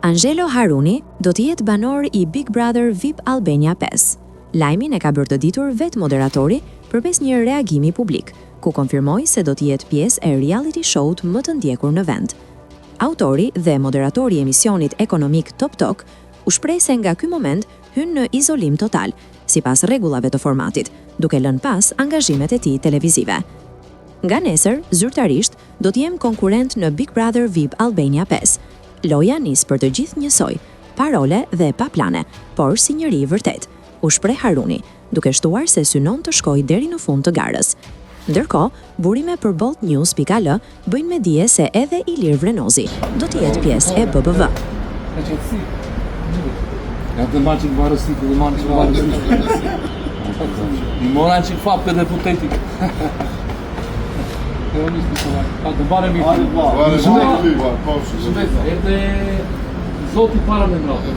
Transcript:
Angelo Haruni do të jetë banor I Big Brother VIP Albania 5. Lajmin e ka bërë të ditur vetë moderatori përmes një reagimi publik, ku konfirmoi se do të jetë pjesë e reality show-t më të ndjekur në vend. Autori dhe moderatori I emisionit ekonomik Top Talk u shpreh se nga ky moment hyn në izolim total, sipas rregullave të formatit, duke lënë pas angazhimet e tij televizive. Nga nesër, zyrtarisht, do të jem konkurrent në Big Brother VIP Albania 5. Loja nis për të gjithë njësoj, pa role dhe pa plane, por si njëri I vërtet, u shpreh Haruni, duke shtuar se synon të shkojë deri në fund të garës. Ndërkohë, burime për boltnews.al bëjnë me dije se edhe Ilir Vrenozi do të jetë pjesë e BBV. Ja të marrë që varësi, të marrë që varësi. I moran që fapë deputetit. Të bare mi. Edhe zoti para me mbrapë.